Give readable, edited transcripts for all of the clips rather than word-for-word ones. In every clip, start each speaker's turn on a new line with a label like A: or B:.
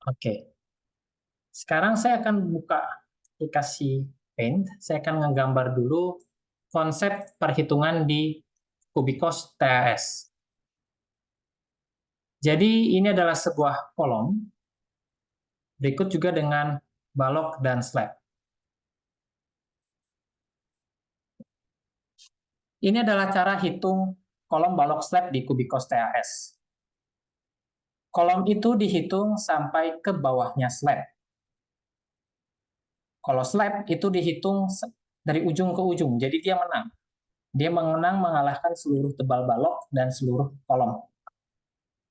A: Oke, sekarang saya akan buka aplikasi Paint. Saya akan menggambar dulu konsep perhitungan di Kubikos TAS. Jadi ini adalah sebuah kolom, berikut juga dengan balok dan slab. Ini adalah cara hitung kolom balok slab di Kubikos TAS. Kolom itu dihitung sampai ke bawahnya slab. Kalau slab itu dihitung dari ujung ke ujung, jadi dia menang. Dia menang mengalahkan seluruh tebal balok dan seluruh kolom.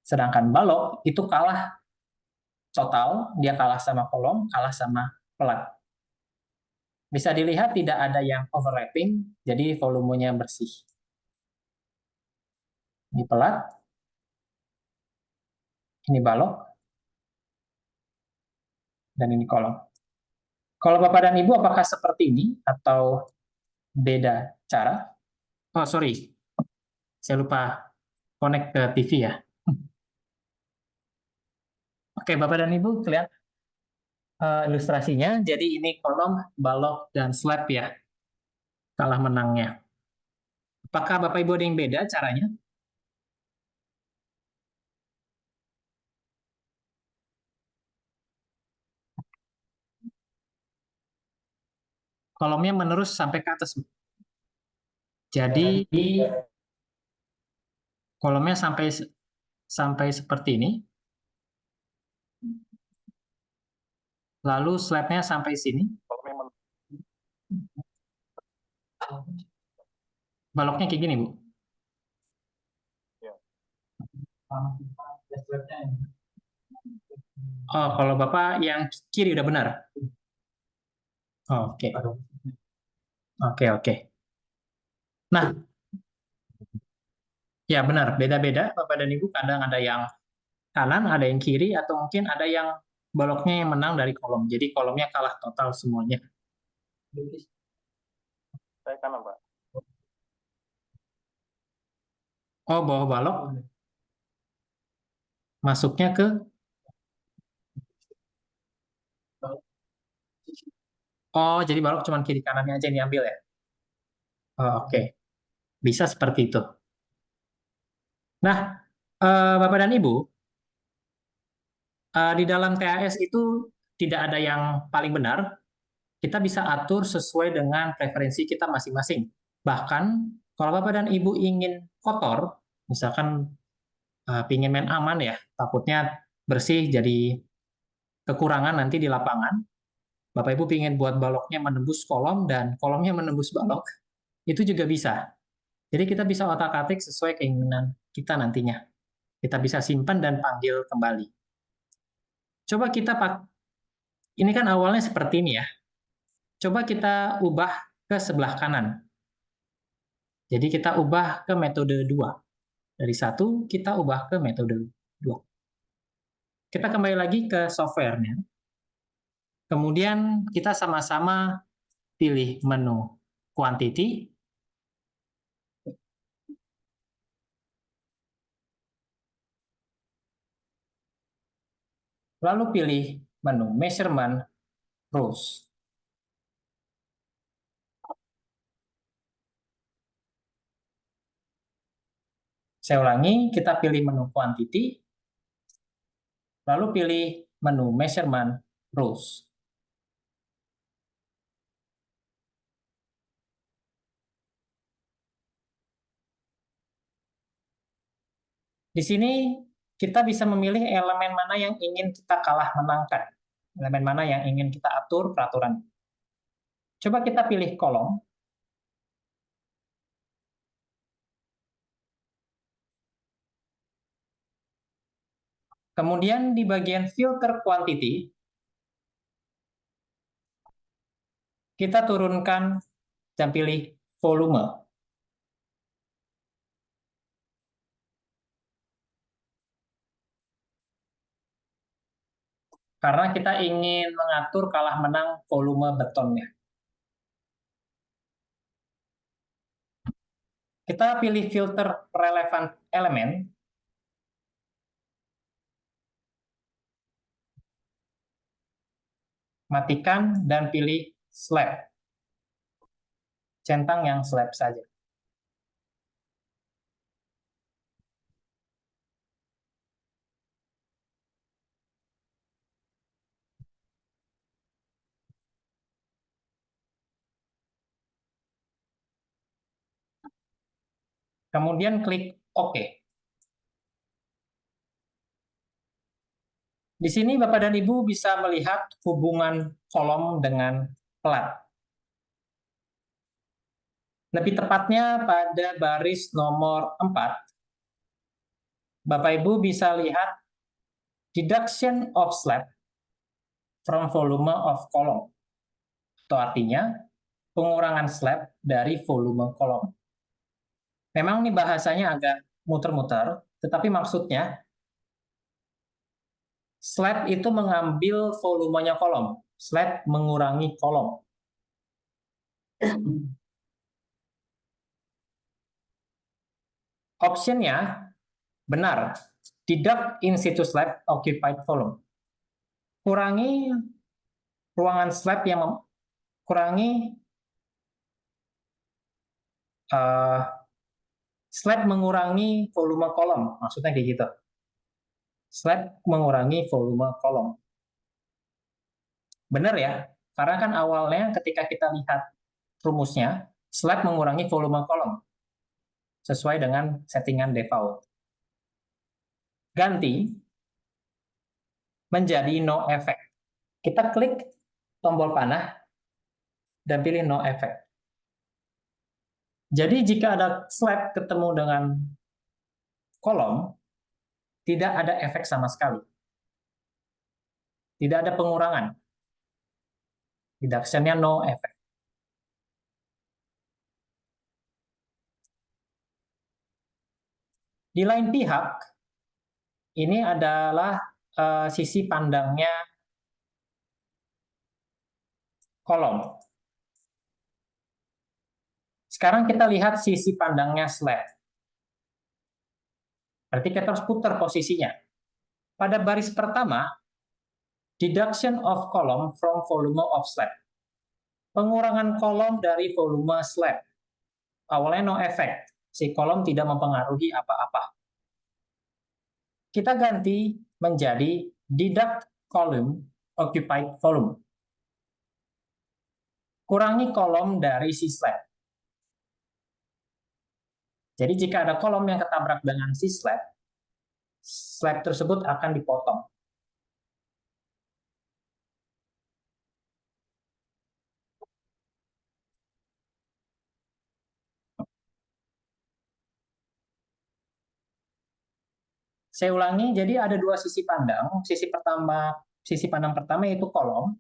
A: Sedangkan balok itu kalah total, dia kalah sama kolom, kalah sama pelat. Bisa dilihat tidak ada yang overlapping, jadi volumenya bersih. Ini pelat, ini balok, dan ini kolom. Kalau Bapak dan Ibu apakah seperti ini atau beda cara? Oh, sorry. Saya lupa connect ke TV ya. Oke, Bapak dan Ibu, lihat ilustrasinya. Jadi ini kolom, balok, dan slab ya. Kalah menangnya. Apakah Bapak Ibu ada yang beda caranya? Kolomnya menerus sampai ke atas. Jadi kolomnya sampai sampai seperti ini. Lalu slabnya sampai sini. Baloknya kayak gini, Bu. Oh, kalau Bapak yang kiri udah benar. Oke. Oke, oke. Nah, ya benar. Beda-beda Bapak dan Ibu. Kadang ada yang kanan, ada yang kiri, atau mungkin ada yang baloknya yang menang dari kolom. Jadi kolomnya kalah total semuanya.
B: Saya kanan, Pak.
A: Oh, bawah balok masuknya ke... Oh, jadi balok cuma kiri kanannya aja yang diambil ya? Oh, oke. Bisa seperti itu. Nah, Bapak dan Ibu, di dalam TAS itu tidak ada yang paling benar. Kita bisa atur sesuai dengan preferensi kita masing-masing. Bahkan, kalau Bapak dan Ibu ingin kotor, misalkan pingin main aman ya, takutnya bersih jadi kekurangan nanti di lapangan, Bapak Ibu pingin buat baloknya menembus kolom dan kolomnya menembus balok, itu juga bisa. Jadi kita bisa otak-atik sesuai keinginan kita nantinya. Kita bisa simpan dan panggil kembali. Coba kita ini kan awalnya seperti ini ya. Coba kita ubah ke sebelah kanan. Jadi kita ubah ke metode 2. Dari 1 kita ubah ke metode 2. Kita kembali lagi ke software-nya. Kemudian kita sama-sama pilih menu quantity. Lalu pilih menu measurement rules. Saya ulangi, kita pilih menu quantity, lalu pilih menu measurement rules. Di sini kita bisa memilih elemen mana yang ingin kita kalah menangkan, elemen mana yang ingin kita atur peraturan. Coba kita pilih kolom. Kemudian di bagian filter quantity, kita turunkan dan pilih volume. Karena kita ingin mengatur kalah menang volume betonnya. Kita pilih filter relevant element. Matikan dan pilih slab. Centang yang slab saja. Kemudian klik OK. Di sini Bapak dan Ibu bisa melihat hubungan kolom dengan plat. Lebih tepatnya pada baris nomor 4, Bapak Ibu bisa lihat deduction of slab from volume of column. Itu artinya pengurangan slab dari volume kolom. Memang ini bahasanya agak muter-muter, tetapi maksudnya slab itu mengambil volumenya kolom. Slab mengurangi kolom. Optionnya benar. Deduct in situ slab occupied volume. Kurangi ruangan slab yang kurangi slab mengurangi volume kolom. Maksudnya kayak gitu. Slab mengurangi volume kolom. Benar ya? Karena kan awalnya ketika kita lihat rumusnya, slab mengurangi volume kolom. Sesuai dengan settingan default. Ganti menjadi no effect. Kita klik tombol panah dan pilih no effect. Jadi jika ada slab ketemu dengan kolom, tidak ada efek sama sekali. Tidak ada pengurangan. Deduction-nya no effect. Di lain pihak, ini adalah sisi pandangnya kolom. Sekarang kita lihat sisi pandangnya slab. Berarti kita harus putar posisinya. Pada baris pertama, deduction of column from volume of slab. Pengurangan kolom dari volume slab. Awalnya no effect. Si kolom tidak mempengaruhi apa-apa. Kita ganti menjadi deduct column occupied volume. Kurangi kolom dari si slab. Jadi jika ada kolom yang ketabrak dengan si slab, slab tersebut akan dipotong. Saya ulangi, jadi ada dua sisi pandang. Sisi pandang pertama yaitu kolom.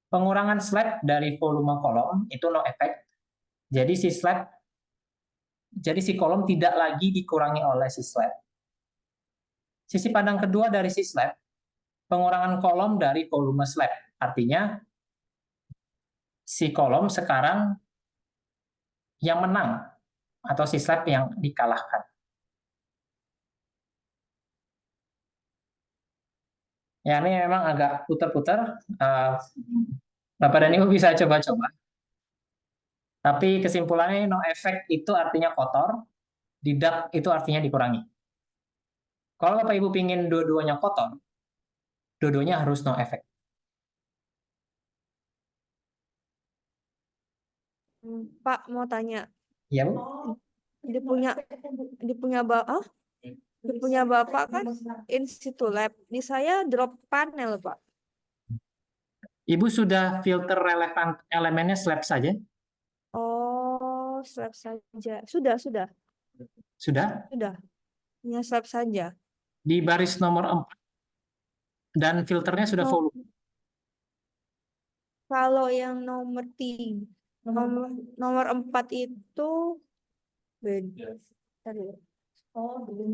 A: Pengurangan slab dari volume kolom itu no effect. Jadi si kolom tidak lagi dikurangi oleh si slab. Sisi pandang kedua dari si slab, pengurangan kolom dari volume slab. Artinya si kolom sekarang yang menang atau si slab yang dikalahkan. Ya, ini memang agak putar-putar. Bapak dan Ibu bisa coba-coba. Tapi kesimpulannya no effect itu artinya kotor, deduct itu artinya dikurangi. Kalau Bapak Ibu pingin dua-duanya kotor, dua-duanya harus no effect.
B: Pak mau tanya,
A: Iya, Bu?
B: dia punya bapak, dia punya bapak kan in situ lab. Di saya drop panel, Pak.
A: Ibu sudah filter relevan elemennya slab saja?
B: Oh, slab saja. Sudah.
A: Sudah?
B: Hanya slab saja.
A: Di baris nomor 4 dan filternya sudah
B: Oh,
A: volume.
B: kalau yang nomor 4 itu beda. Tadi. Oh, belum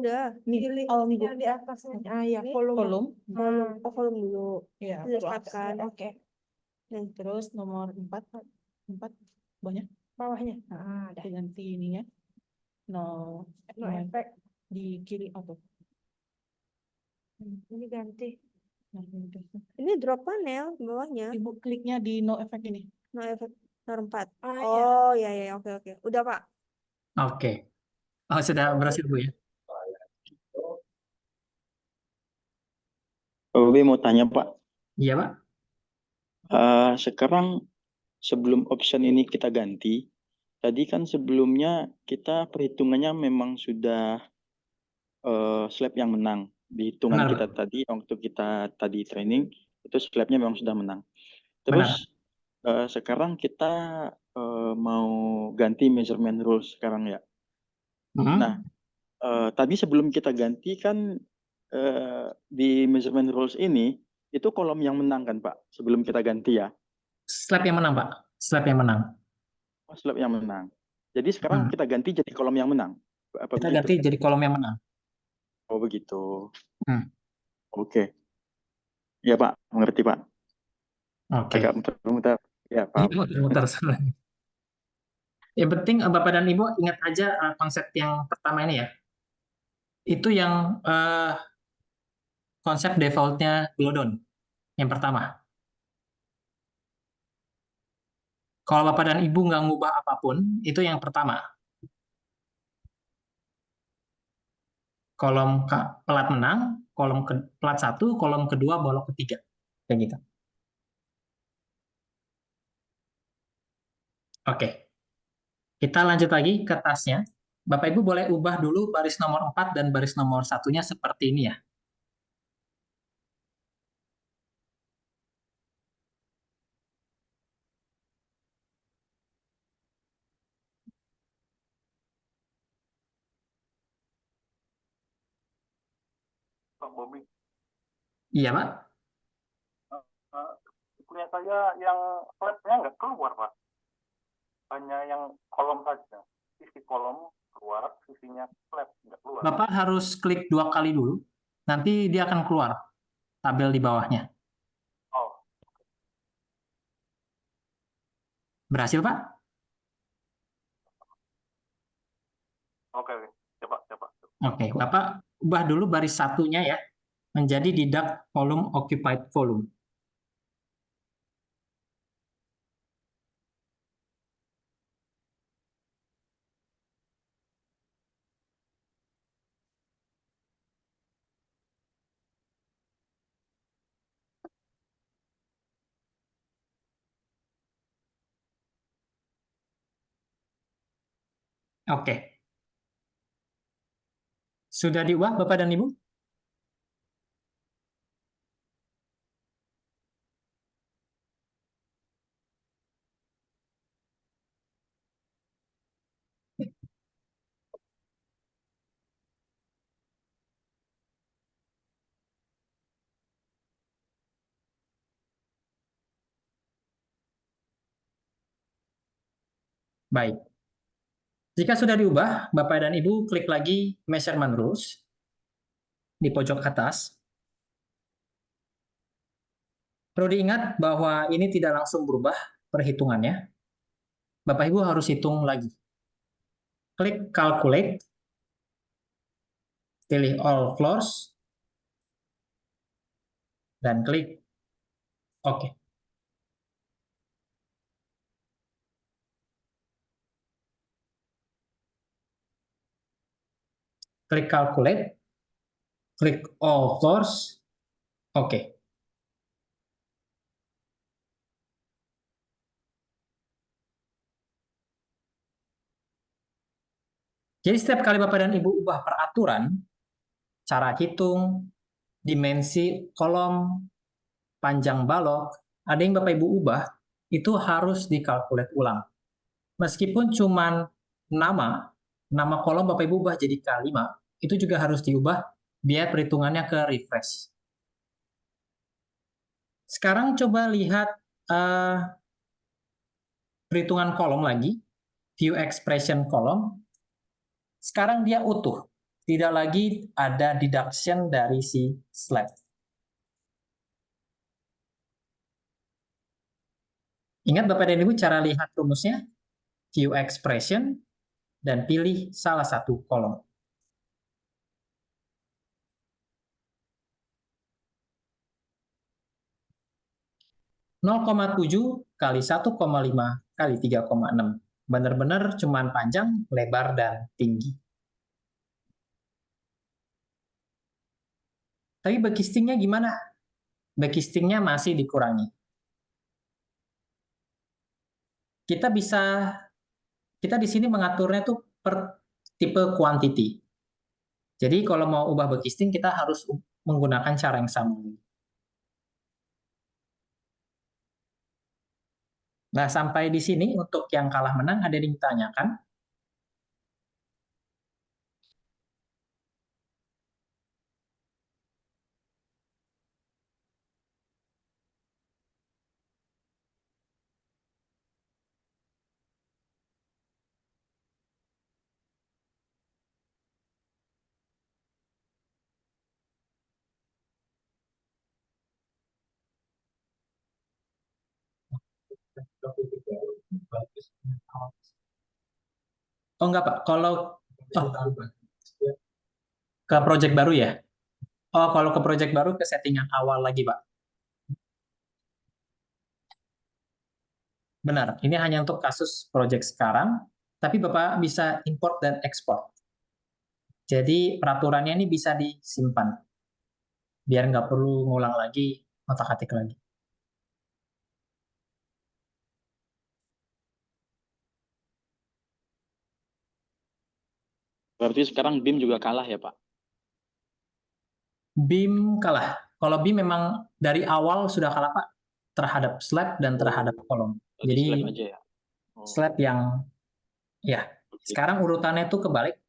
B: udah. Milih di atasnya. Ya, kolom. Kolom dulu.
C: Ya,
B: Silakan.
C: Oke. Terus nomor 4 banyak
B: Bawahnya.
C: ada ganti ini ya. No
B: No efek.
C: di kiri auto.
B: Ini ganti.
C: Nah, ini deh.
B: Ini drop panel bawahnya.
C: Ibu kliknya di no effect ini.
B: No effect nomor 4.
C: Ah,
B: Oh, ya, oke. Udah, Pak.
A: Oke. Oh, sudah berhasil, Bu ya?
D: Obi mau tanya Pak,
A: Iya, Pak.
D: sekarang sebelum option ini kita ganti, tadi kan sebelumnya kita perhitungannya memang sudah slab yang menang. Di hitungan
A: Benar,
D: kita
A: Pak.
D: tadi, waktu kita tadi training, itu slabnya memang sudah menang.
A: Benar.
D: Terus sekarang kita mau ganti measurement rules sekarang ya.
A: Mm-mm.
D: Nah, tadi sebelum kita ganti kan di measurement rules ini, itu kolom yang menang kan Pak, sebelum kita ganti ya.
A: Slab yang menang, Pak. Slab yang menang.
D: Oh, slab yang menang. Jadi sekarang
A: Hmm.
D: kita ganti jadi kolom yang menang. Apa
A: Kita
D: begitu?
A: ganti jadi kolom yang menang.
D: Oh begitu.
A: Hmm.
D: Oke. Ya Pak, mengerti Pak.
A: Oke.
D: Agak muter-muter. Ya
A: Ini
D: paham.
A: muter-muter sebenarnya. Yang penting Bapak dan Ibu ingat aja konsep yang pertama ini ya. Itu yang konsep defaultnya Glodon. Yang pertama. Kalau Bapak dan Ibu nggak ngubah apapun, itu yang pertama. Kolom pelat menang, pelat 1, kolom kedua, bolok ketiga. Kayak gitu. Oke. Kita lanjut lagi ke tasnya. Bapak Ibu boleh ubah dulu baris nomor 4 dan baris nomor 1-nya seperti ini ya.
D: Pak Bobi,
A: Iya, Pak.
D: punya saya yang slabnya nggak keluar Pak. Hanya yang kolom saja. Sisi kolom keluar, sisinya slab nggak keluar.
A: Bapak harus klik 2 kali dulu. Nanti dia akan keluar tabel di bawahnya.
D: Oh,
A: Berhasil, Pak?
D: oke. Coba.
A: Oke, Bapak ubah dulu baris 1-nya ya, menjadi deduct kolom occupied volume. Oke. Sudah diubah, Bapak dan Ibu? Baik. Jika sudah diubah, Bapak dan Ibu klik lagi measurement rules di pojok atas. Perlu diingat bahwa ini tidak langsung berubah perhitungannya. Bapak Ibu harus hitung lagi. Klik calculate, pilih all floors, dan klik OK. Klik calculate, klik all floors, OK. Jadi setiap kali Bapak dan Ibu ubah peraturan, cara hitung, dimensi kolom, panjang balok, ada yang Bapak Ibu ubah, itu harus dikalkulate ulang. Meskipun cuma nama kolom Bapak Ibu ubah jadi K5, itu juga harus diubah biar perhitungannya ke refresh. Sekarang coba lihat perhitungan kolom lagi, view expression kolom. Sekarang dia utuh, tidak lagi ada deduction dari si slab. Ingat Bapak dan Ibu cara lihat rumusnya? View expression, dan pilih salah satu kolom. 0,7 kali 1,5 kali 3,6. Benar-benar cuman panjang, lebar, dan tinggi. Tapi backcastingnya gimana? Backcastingnya masih dikurangi. Kita di sini mengaturnya tuh per tipe quantity. Jadi kalau mau ubah backcasting kita harus menggunakan cara yang sama. Nah, sampai di sini untuk yang kalah menang ada yang ditanyakan? Oh enggak Pak, kalau ke project baru ya? Oh, kalau ke project baru ke settingan awal lagi Pak. Benar, ini hanya untuk kasus project sekarang, tapi Bapak bisa import dan export. Jadi peraturannya ini bisa disimpan, biar nggak perlu ngulang lagi, otak-atik lagi.
D: Berarti sekarang BIM juga kalah ya, Pak?
A: BIM kalah. Kalau BIM memang dari awal sudah kalah Pak, terhadap slab dan terhadap kolom.
D: Berarti
A: Jadi
D: slab aja ya? Oh,
A: slab yang, ya,
D: oke.
A: sekarang urutannya itu kebalik.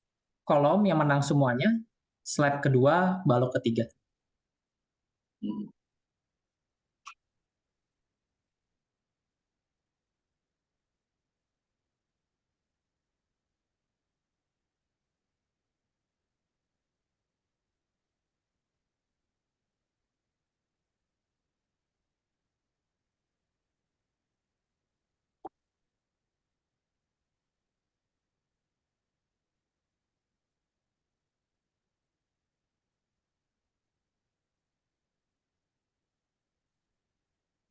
A: Kolom yang menang semuanya, slab kedua, balok ketiga.
D: Hmm.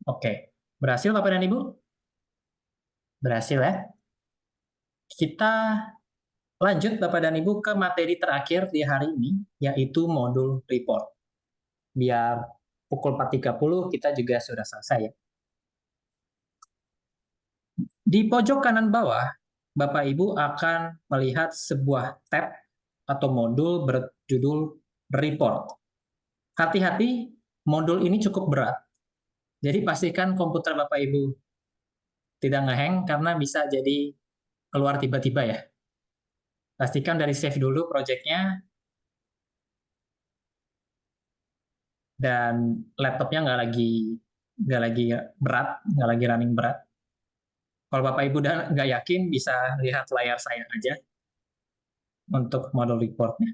A: Oke, berhasil Bapak dan Ibu? Berhasil ya? Kita lanjut Bapak dan Ibu ke materi terakhir di hari ini, yaitu modul report. Biar pukul 4.30 kita juga sudah selesai ya. Di pojok kanan bawah, Bapak Ibu akan melihat sebuah tab atau modul berjudul report. Hati-hati, modul ini cukup berat. Jadi pastikan komputer Bapak Ibu tidak ngehang karena bisa jadi keluar tiba-tiba ya. Pastikan dari save dulu projectnya dan laptopnya nggak lagi berat, nggak lagi running berat. Kalau Bapak Ibu udah nggak yakin, bisa lihat layar saya aja untuk modul reportnya.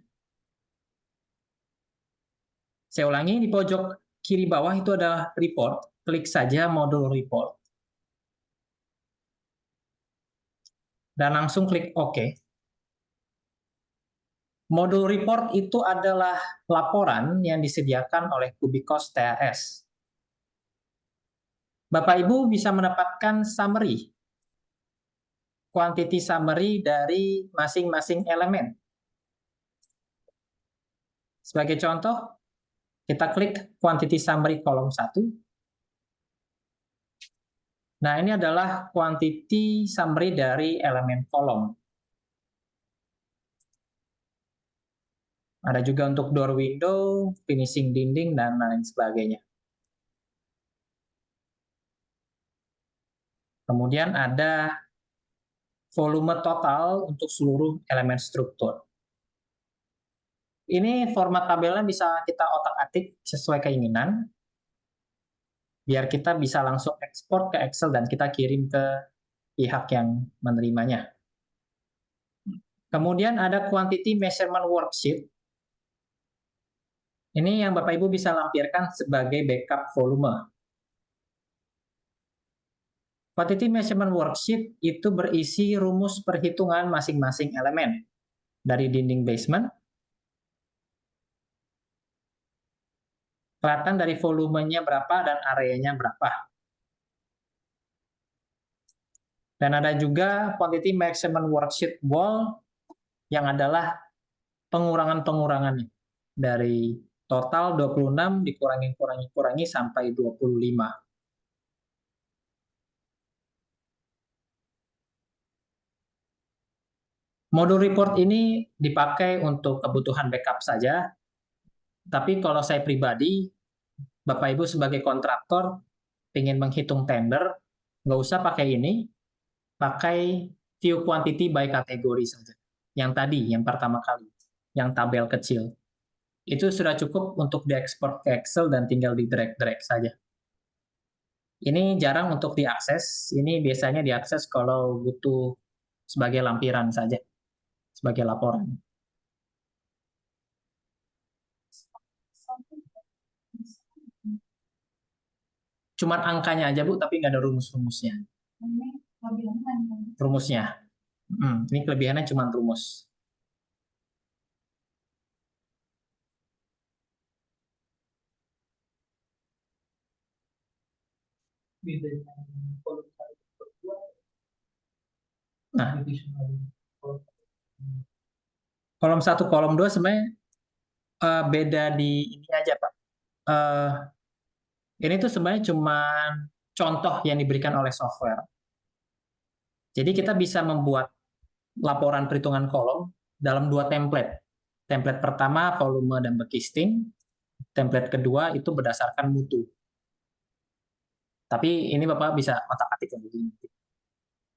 A: Saya ulangi, di pojok kiri bawah itu ada report. Klik saja modul report. Dan langsung klik OK. Modul report itu adalah laporan yang disediakan oleh Kubikos TRS. Bapak Ibu bisa mendapatkan summary, quantity summary dari masing-masing elemen. Sebagai contoh, kita klik quantity summary kolom 1. Nah, ini adalah quantity summary dari elemen kolom. Ada juga untuk door window, finishing dinding, dan lain sebagainya. Kemudian ada volume total untuk seluruh elemen struktur. Ini format tabelnya bisa kita otak-atik sesuai keinginan, biar kita bisa langsung ekspor ke Excel dan kita kirim ke pihak yang menerimanya. Kemudian ada quantity measurement worksheet. Ini yang Bapak Ibu bisa lampirkan sebagai backup volume. Quantity measurement worksheet itu berisi rumus perhitungan masing-masing elemen. Dari dinding basement, kelihatan dari volumenya berapa dan areanya berapa. Dan ada juga quantity maximum worksheet wall yang adalah pengurangan-pengurangannya. Dari total 26 dikurangi sampai 25. Modul report ini dipakai untuk kebutuhan backup saja, tapi kalau saya pribadi, Bapak Ibu sebagai kontraktor, ingin menghitung tender, nggak usah pakai ini, pakai view quantity by kategori saja. Yang tadi, yang pertama kali, yang tabel kecil. Itu sudah cukup untuk diekspor ke Excel dan tinggal di drag-drag saja. Ini jarang untuk diakses, ini biasanya diakses kalau butuh sebagai lampiran saja, sebagai laporan. Cuman angkanya aja, Bu, tapi nggak ada rumus-rumusnya. Rumusnya. Ini kelebihannya cuma rumus. Nah, kolom 1, kolom 2 sebenarnya beda di ini aja, Pak. Ini tuh sebenarnya cuma contoh yang diberikan oleh software. Jadi kita bisa membuat laporan perhitungan kolom dalam 2 template. Template pertama volume dan backcasting, template kedua itu berdasarkan mutu. Tapi ini Bapak bisa otak-atik begini.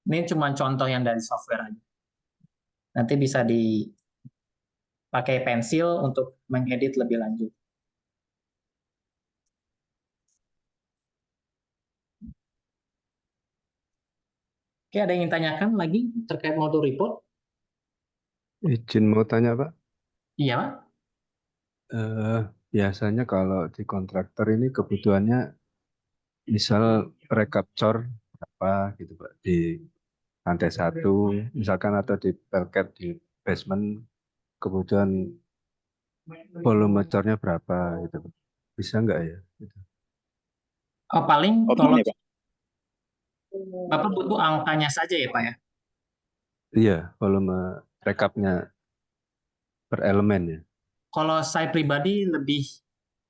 A: Ini cuma contoh yang dari software aja. Nanti bisa dipakai pensil untuk mengedit lebih lanjut. Oke, ada yang ingin tanyakan lagi terkait modul report?
E: Izin mau tanya, Pak.
A: Iya, Pak.
E: Biasanya kalau di kontraktor ini kebutuhannya misal recapture berapa gitu, Pak, di lantai 1 misalkan, atau di pelket di basement kebutuhan volume cornya berapa gitu, Pak. Bisa nggak ya? Gitu.
A: Paling
D: Oh,
A: kalau
D: gimana, Pak?
A: Bapak butuh angkanya saja ya, Pak ya?
E: Iya, volume rekapnya per elemen ya.
A: Kalau saya pribadi lebih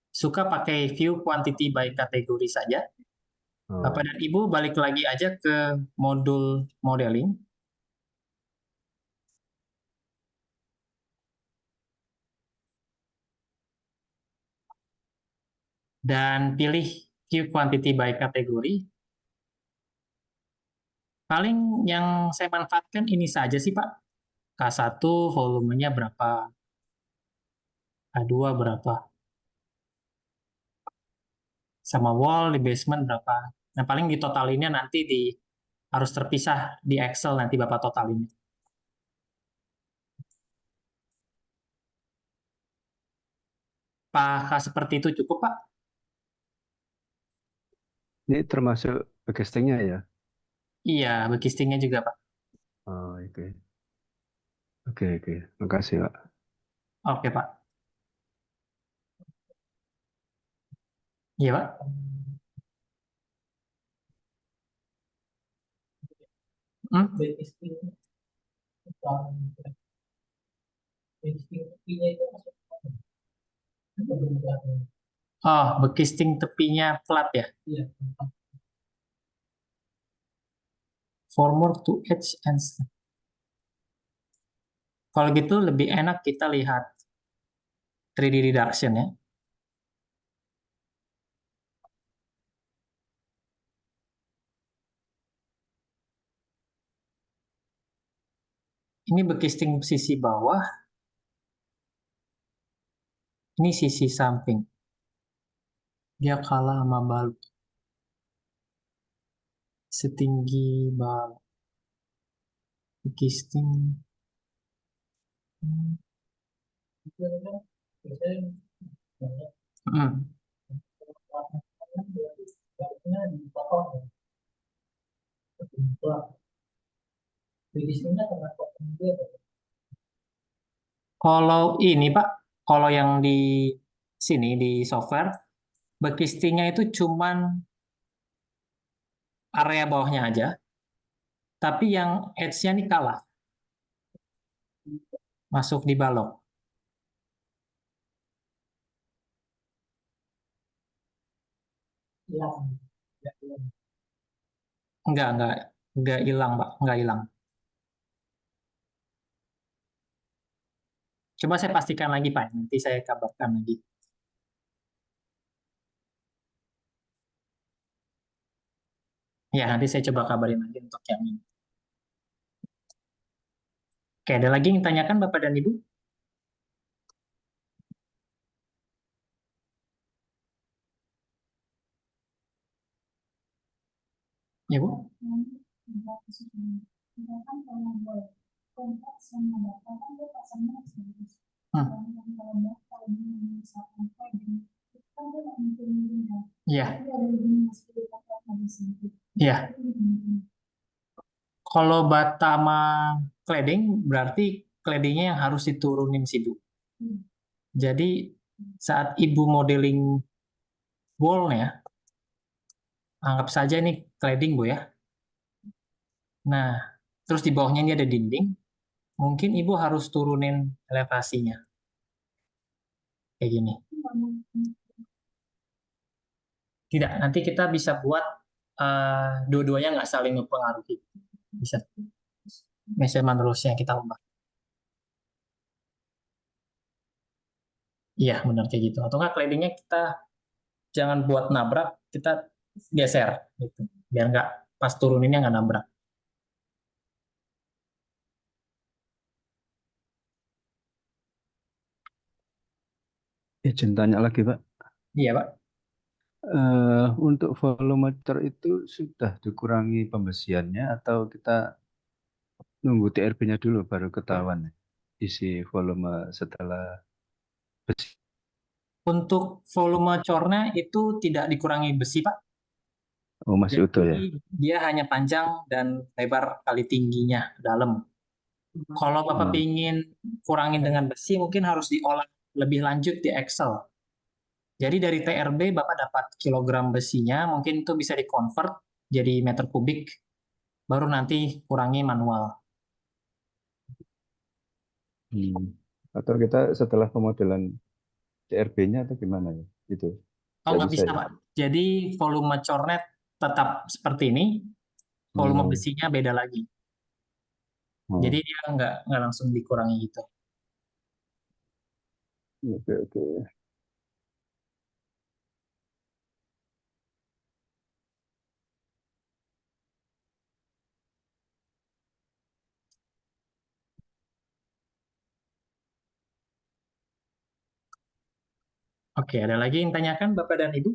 A: suka pakai view quantity by kategori saja.
E: Oh,
A: Bapak dan Ibu balik lagi aja ke modul modeling. Dan pilih view quantity by kategori. Paling yang saya manfaatkan ini saja sih, Pak. K1 volumenya berapa? K2 berapa? Sama wall di basement berapa? Nah, paling ditotalinnya nanti harus terpisah di Excel nanti Bapak totalin. Apakah seperti itu cukup, Pak?
E: ini termasuk backcastingnya ya?
A: Iya, backcastingnya juga, Pak.
E: Oh, oke. Oke. Makasih, Pak.
A: Oke, Pak. Iya, Pak. Hmm? Oh, backcasting tepinya flat ya? Formwork to edge and snap. Kalau gitu lebih enak kita lihat 3D reduction ya. Ini backcasting sisi bawah, ini sisi samping. Dia kalah sama balut. Setinggi balut. Backcasting. Hmm. Kalau ini Pak, kalau yang di sini di software, backcastingnya itu cuman area bawahnya aja, Tapi yang edge-nya nih kalah, masuk di balok. Enggak hilang, Pak, enggak hilang. Coba saya pastikan lagi, Pak, nanti saya kabarkan lagi. Ya, nanti saya coba kabarin lagi untuk yang ini. Oke, ada lagi yang tanyakan Bapak dan Ibu? Ya, Bu? Iya. Iya. Kalau bata sama cladding, berarti claddingnya yang harus diturunin sih, Bu. Jadi, saat Ibu modeling wall-nya, anggap saja ini cladding, Bu ya. Nah, terus di bawahnya ini ada dinding, mungkin Ibu harus turunin elevasinya. Kayak gini. Tidak, nanti kita bisa buat dua-duanya nggak saling mempengaruhi. Bisa. Measurement rules-nya kita ubah. Iya, benar kayak gitu. Atau nggak claddingnya kita jangan buat nabrak, kita geser gitu. Biar nggak pas turuninnya nggak nabrak.
E: Izin tanya lagi, Pak.
A: Iya, Pak.
E: Untuk volumeter itu sudah dikurangi pembesiannya atau kita nunggu TRB-nya dulu baru ketahuan isi volume setelah besi?
A: Untuk volume cornya itu tidak dikurangi besi, Pak.
E: Oh, masih utuh ya?
A: Jadi dia hanya panjang dan lebar kali tingginya dalam. Kalau Bapak ingin kurangin dengan besi, mungkin harus diolah lebih lanjut di Excel. Jadi dari TRB Bapak dapat kilogram besinya, mungkin itu bisa di-convert jadi meter kubik, baru nanti kurangi manual.
E: Atau kita setelah pemodelan TRB-nya atau gimana ya? Gitu.
A: Oh, nggak bisa,
E: ya?
A: Pak. Jadi volume cornet tetap seperti ini, volume
E: Oh,
A: besinya beda lagi.
E: oh,
A: Jadi dia nggak langsung dikurangi gitu.
E: oke, oke.
A: Oke, ada lagi yang tanyakan Bapak dan Ibu?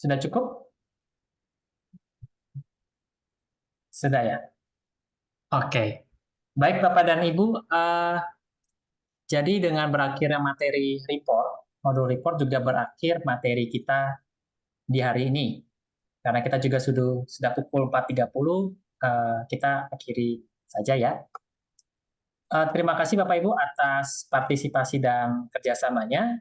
A: Sudah cukup? Sudah ya? Oke. Baik Bapak dan Ibu, jadi dengan berakhirnya materi report, modul report juga berakhir materi kita di hari ini. Karena kita juga sudah pukul 4.30, kita akhiri saja ya. Terima kasih Bapak Ibu atas partisipasi dan kerjasamanya.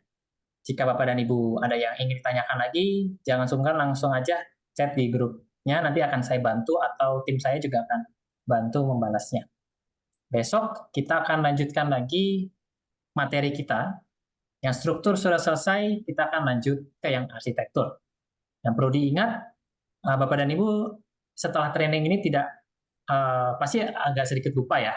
A: Jika Bapak dan Ibu ada yang ingin ditanyakan lagi, jangan sungkan langsung aja chat di grupnya, nanti akan saya bantu atau tim saya juga akan bantu membalasnya. Besok kita akan lanjutkan lagi materi kita. Yang struktur sudah selesai, kita akan lanjut ke yang arsitektur. Yang perlu diingat, Bapak dan Ibu, setelah training ini pasti agak sedikit lupa ya,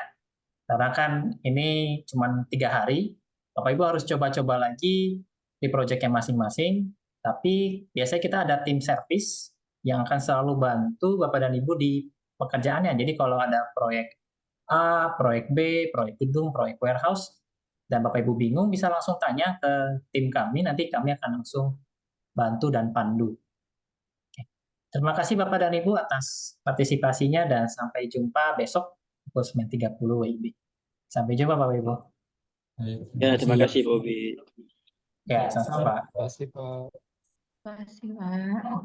A: karena kan ini cuma 3 hari. Bapak Ibu harus coba-coba lagi di proyeknya masing-masing. Tapi biasanya kita ada tim service yang akan selalu bantu Bapak dan Ibu di pekerjaannya. Jadi kalau ada proyek A, proyek B, proyek gedung, proyek warehouse, dan Bapak Ibu bingung bisa langsung tanya ke tim kami, nanti kami akan langsung bantu dan pandu. Oke. Terima kasih Bapak dan Ibu atas partisipasinya dan sampai jumpa besok pukul 9.30 WIB. Sampai jumpa Bapak Ibu.
D: Ya, terima kasih Bobi.
A: Ya, sama-sama Pak.
C: Terima kasih, Pak.